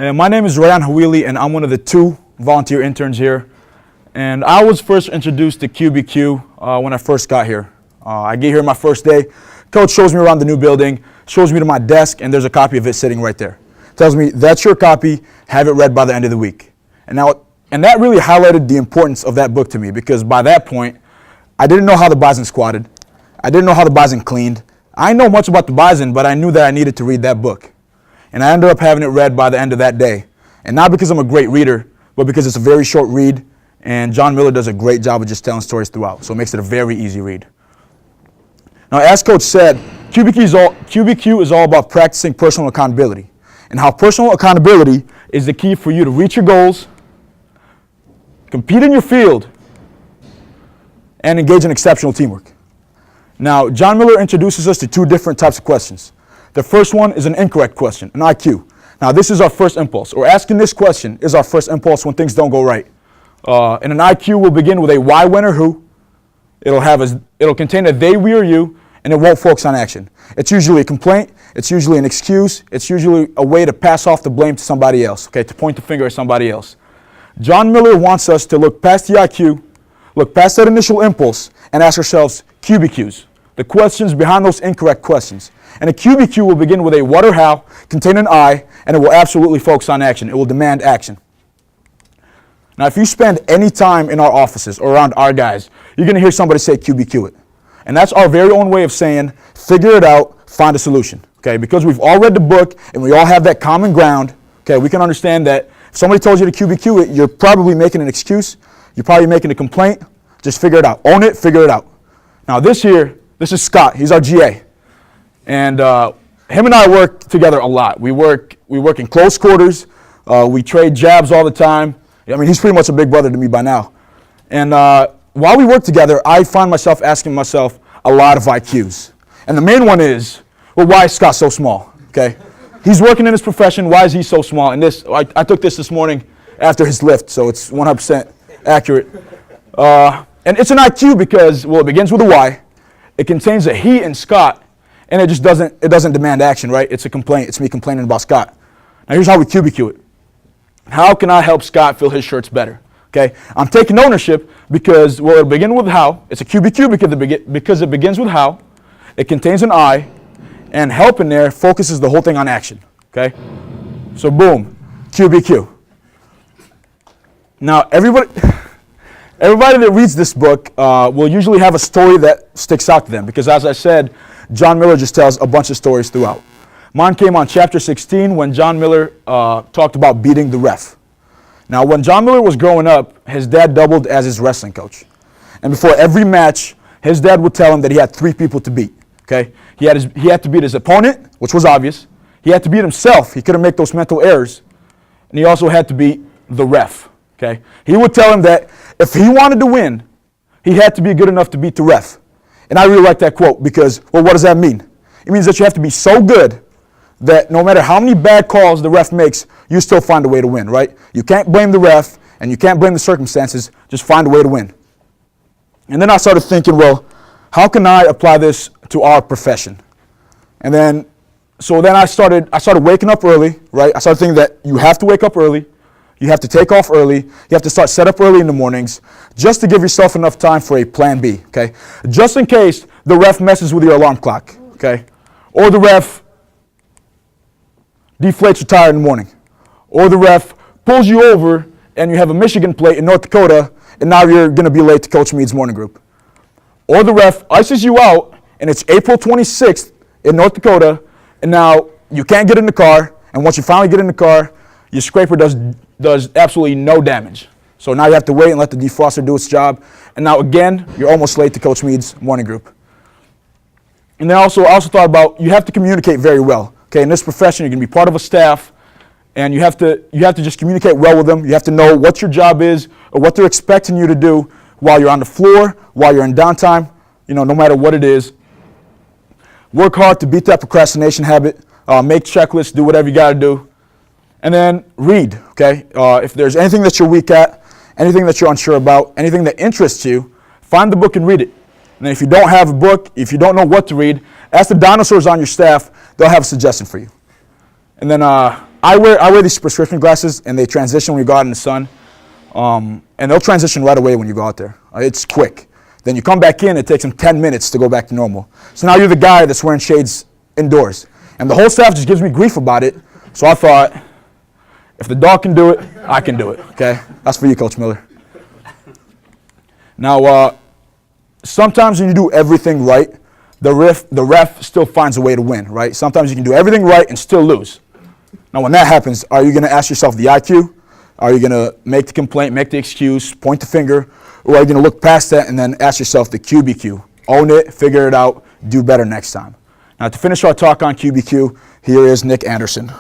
And my name is Rayan Hawili, and I'm one of the 2 volunteer interns here. And I was first introduced to QBQ when I first got here. I get here my first day. Coach shows me around the new building, shows me to my desk, and there's a copy of it sitting right there. Tells me, that's your copy, have it read by the end of the week. And that really highlighted the importance of that book to me, because by that point, I didn't know how the bison squatted. I didn't know how the bison cleaned. I know much about the bison, but I knew that I needed to read that book. And I ended up having it read by the end of that day. And not because I'm a great reader, but because it's a very short read, and John Miller does a great job of just telling stories throughout, so it makes it a very easy read. Now, as Coach said, QBQ is all about practicing personal accountability, and how personal accountability is the key for you to reach your goals, compete in your field, and engage in exceptional teamwork. Now, John Miller introduces us to 2 different types of questions. The first one is an incorrect question, an IQ. Now, this is our first impulse, or asking this question is our first impulse when things don't go right. And an IQ will begin with a why, when, or who. It'll contain a they, we, or you, and it won't focus on action. It's usually a complaint, it's usually an excuse, it's usually a way to pass off the blame to somebody else, okay, to point the finger at somebody else. John Miller wants us to look past the IQ, look past that initial impulse, and ask ourselves QBQs, the questions behind those incorrect questions. And a QBQ will begin with a what or how, contain an I, and it will absolutely focus on action. It will demand action. Now, if you spend any time in our offices or around our guys, you're going to hear somebody say QBQ it. And that's our very own way of saying, figure it out, find a solution. Okay? Because we've all read the book and we all have that common ground, okay, we can understand that if somebody told you to QBQ it, you're probably making an excuse, you're probably making a complaint. Just figure it out. Own it, figure it out. Now, this is Scott. He's our GA. And him and I work together a lot. We work in close quarters. We trade jabs all the time. I mean, he's pretty much a big brother to me by now. And while we work together, I find myself asking myself a lot of IQs. And the main one is, well, why is Scott so small? Okay, he's working in his profession. Why is he so small? And I took this morning after his lift, so it's 100% accurate. And it's an IQ because, well, it begins with a why. It contains a he and Scott, and it just doesn't demand action, right? It's a complaint. It's me complaining about Scott. Now, here's how we QBQ it. How can I help Scott fill his shirts better? Okay, I'm taking ownership because, well, it'll begin with how. It's a QBQ because it begins with how. It contains an I, and help in there focuses the whole thing on action. Okay, so boom, QBQ. Now, everybody that reads this book will usually have a story that sticks out to them because, as I said, John Miller just tells a bunch of stories throughout. Mine came on chapter 16 when John Miller talked about beating the ref. Now, when John Miller was growing up, his dad doubled as his wrestling coach. And before every match, his dad would tell him that he had 3 people to beat. Okay? He had to beat his opponent, which was obvious. He had to beat himself. He couldn't make those mental errors. And he also had to beat the ref. Okay? He would tell him that if he wanted to win, he had to be good enough to beat the ref. And I really like that quote because, well, what does that mean? It means that you have to be so good that no matter how many bad calls the ref makes, you still find a way to win, right? You can't blame the ref, and you can't blame the circumstances. Just find a way to win. And then I started thinking, well, how can I apply this to our profession? And then I started waking up early, right? I started thinking that you have to wake up early. You have to take off early. You have to set up early in the mornings just to give yourself enough time for a plan B, okay? Just in case the ref messes with your alarm clock, okay? Or the ref deflates your tire in the morning. Or the ref pulls you over and you have a Michigan plate in North Dakota and now you're going to be late to Coach Meade's morning group. Or the ref ices you out and it's April 26th in North Dakota and now you can't get in the car, and once you finally get in the car, your scraper does absolutely no damage. So now you have to wait and let the defroster do its job. And now again, you're almost late to Coach Meade's morning group. And then I also thought about, you have to communicate very well. Okay, in this profession, you're going to be part of a staff, and you have to just communicate well with them. You have to know what your job is or what they're expecting you to do while you're on the floor, while you're in downtime, no matter what it is. Work hard to beat that procrastination habit. Make checklists, do whatever you got to do. And then read, okay? If there's anything that you're weak at, anything that you're unsure about, anything that interests you, find the book and read it. And then if you don't have a book, if you don't know what to read, ask the dinosaurs on your staff. They'll have a suggestion for you. And then I wear these prescription glasses, and they transition when you go out in the sun. And they'll transition right away when you go out there. It's quick. Then you come back in, it takes them 10 minutes to go back to normal. So now you're the guy that's wearing shades indoors. And the whole staff just gives me grief about it. So I thought, if the dog can do it, I can do it, okay? That's for you, Coach Miller. Now, sometimes when you do everything right, the ref still finds a way to win, right? Sometimes you can do everything right and still lose. Now, when that happens, are you going to ask yourself the IQ? Are you going to make the complaint, make the excuse, point the finger? Or are you going to look past that and then ask yourself the QBQ? Own it, figure it out, do better next time. Now, to finish our talk on QBQ, here is Nick Anderson.